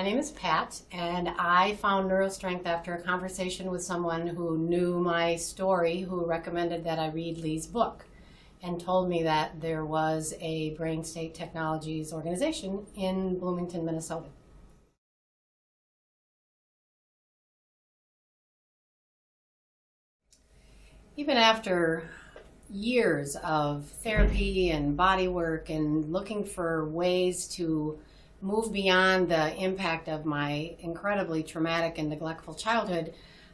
My name is Pat, and I found Neuro Strength after a conversation with someone who knew my story, who recommended that I read Lee's book, and told me that there was a brain state technologies organization in Bloomington, Minnesota. Even after years of therapy and body work and looking for ways to move beyond the impact of my incredibly traumatic and neglectful childhood,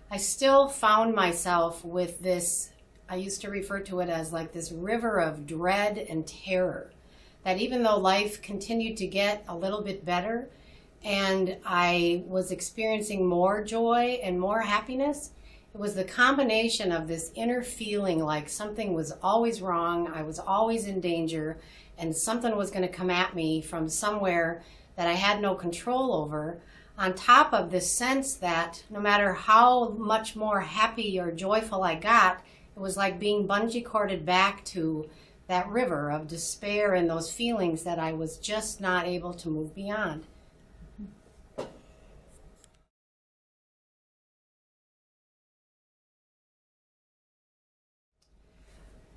I still found myself with this, I used to refer to it as like this river of dread and terror, that even though life continued to get a little bit better and I was experiencing more joy and more happiness, it was the combination of this inner feeling like something was always wrong, I was always in danger, and something was going to come at me from somewhere that I had no control over, on top of this sense that no matter how much more happy or joyful I got, it was like being bungee corded back to that river of despair and those feelings that I was just not able to move beyond.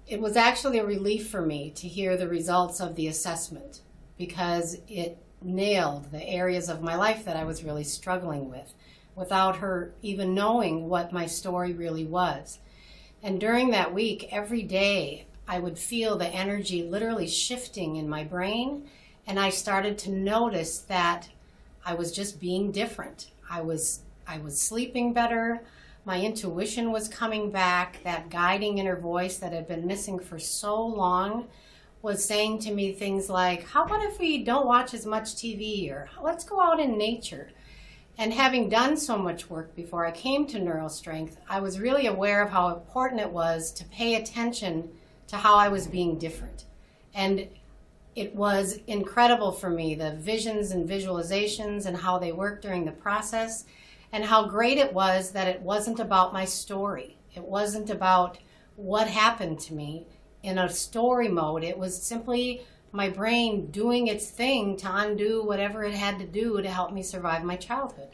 It was actually a relief for me to hear the results of the assessment, because it nailed the areas of my life that I was really struggling with, without her even knowing what my story really was. And during that week, every day, I would feel the energy literally shifting in my brain, and I started to notice that I was just being different. I was sleeping better, my intuition was coming back, that guiding inner voice that had been missing for so long was saying to me things like, how about if we don't watch as much TV, or let's go out in nature. And having done so much work before I came to Neuro Strength, I was really aware of how important it was to pay attention to how I was being different. And it was incredible for me, the visions and visualizations and how they worked during the process, and how great it was that it wasn't about my story. It wasn't about what happened to me in a story mode. It was simply my brain doing its thing to undo whatever it had to do to help me survive my childhood.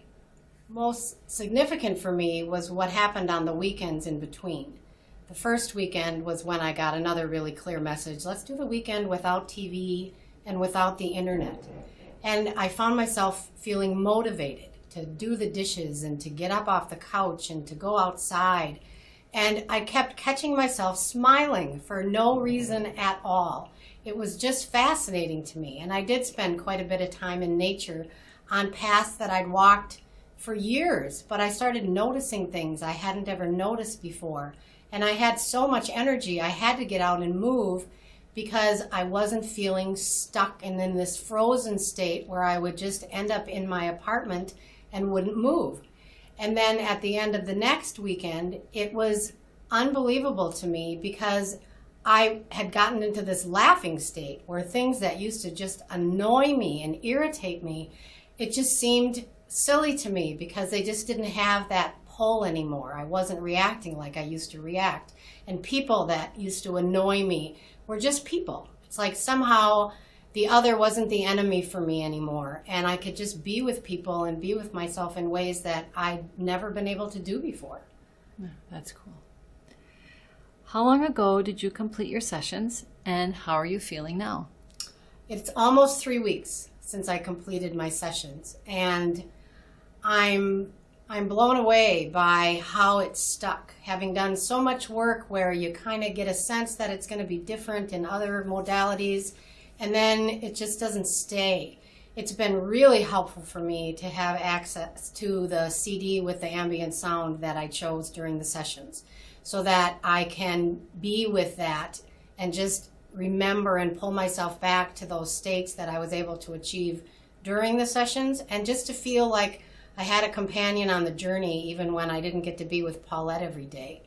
Most significant for me was what happened on the weekends in between. The first weekend was when I got another really clear message. Let's do the weekend without TV and without the internet. And I found myself feeling motivated to do the dishes and to get up off the couch and to go outside. And I kept catching myself smiling for no reason at all. It was just fascinating to me. And I did spend quite a bit of time in nature on paths that I'd walked for years, but I started noticing things I hadn't ever noticed before. And I had so much energy, I had to get out and move, because I wasn't feeling stuck and in this frozen state where I would just end up in my apartment and wouldn't move. And then at the end of the next weekend, it was unbelievable to me, because I had gotten into this laughing state where things that used to just annoy me and irritate me, it just seemed silly to me because they just didn't have that pull anymore. I wasn't reacting like I used to react. And people that used to annoy me were just people. It's like somehow the other wasn't the enemy for me anymore, and I could just be with people and be with myself in ways that I'd never been able to do before. That's cool. How long ago did you complete your sessions, and how are you feeling now? It's almost 3 weeks since I completed my sessions, and I'm blown away by how it stuck. Having done so much work where you kind of get a sense that it's going to be different in other modalities, and then it just doesn't stay. It's been really helpful for me to have access to the CD with the ambient sound that I chose during the sessions, so that I can be with that and just remember and pull myself back to those states that I was able to achieve during the sessions, and just to feel like I had a companion on the journey even when I didn't get to be with Paulette every day.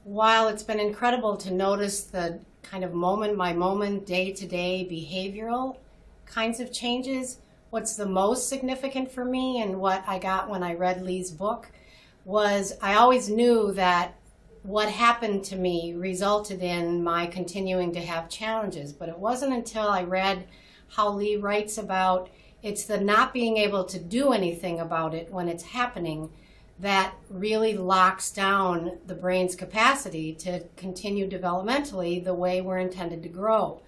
While it's been incredible to notice the kind of moment by moment, day-to-day behavioral kinds of changes, what's the most significant for me and what I got when I read Lee's book was I always knew that what happened to me resulted in my continuing to have challenges. But it wasn't until I read how Lee writes about it's the not being able to do anything about it when it's happening that really locks down the brain's capacity to continue developmentally the way we're intended to grow.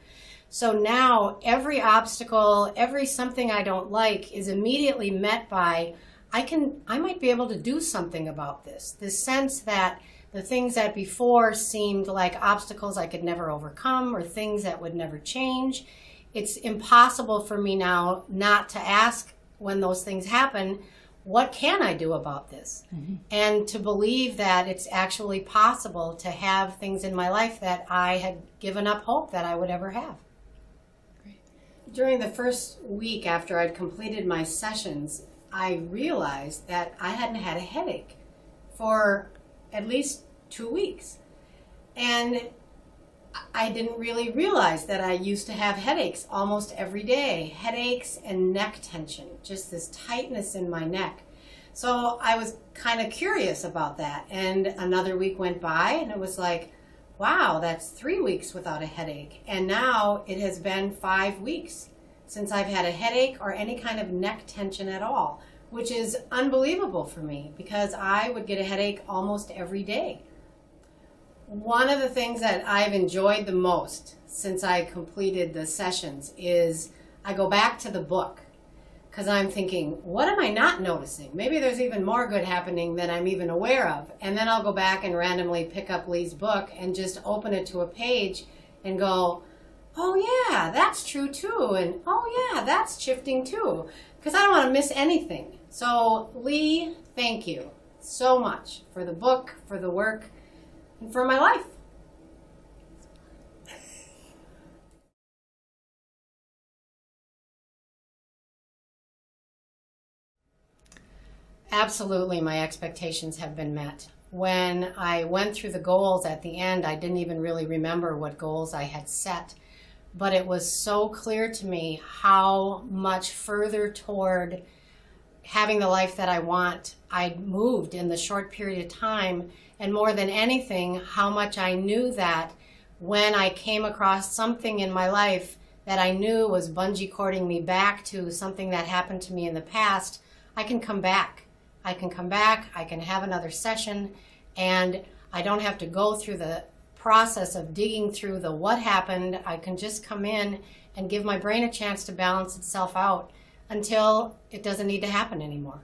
So now every obstacle, every something I don't like is immediately met by, I might be able to do something about this. This sense that the things that before seemed like obstacles I could never overcome or things that would never change, it's impossible for me now not to ask when those things happen, what can I do about this? Mm-hmm. And to believe that it's actually possible to have things in my life that I had given up hope that I would ever have. Great. During the first week after I'd completed my sessions, I realized that I hadn't had a headache for at least 2 weeks. And I didn't really realize that I used to have headaches almost every day. Headaches and neck tension, just this tightness in my neck. So I was kind of curious about that. And another week went by and it was like, wow, that's 3 weeks without a headache. And now it has been 5 weeks since I've had a headache or any kind of neck tension at all, which is unbelievable for me because I would get a headache almost every day. One of the things that I've enjoyed the most since I completed the sessions is I go back to the book because I'm thinking, what am I not noticing? Maybe there's even more good happening than I'm even aware of. And then I'll go back and randomly pick up Lee's book and just open it to a page and go, oh yeah, that's true too. And oh yeah, that's shifting too. Because I don't want to miss anything. So Lee, thank you so much for the book, for the work, and for my life. Absolutely, my expectations have been met. When I went through the goals at the end, I didn't even really remember what goals I had set. But it was so clear to me how much further toward having the life that I want I'd moved in the short period of time. And more than anything, how much I knew that when I came across something in my life that I knew was bungee cording me back to something that happened to me in the past, I can come back. I can come back, I can have another session, and I don't have to go through the process of digging through the what happened. I can just come in and give my brain a chance to balance itself out until it doesn't need to happen anymore.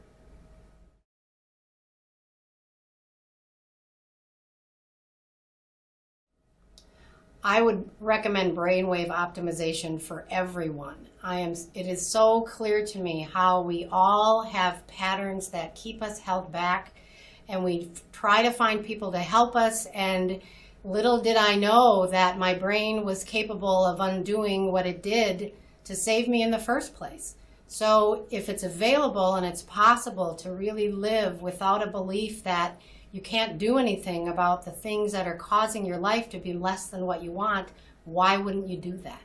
I would recommend Brainwave Optimization for everyone. It is so clear to me how we all have patterns that keep us held back, and we try to find people to help us, and little did I know that my brain was capable of undoing what it did to save me in the first place. So if it's available and it's possible to really live without a belief that you can't do anything about the things that are causing your life to be less than what you want, why wouldn't you do that?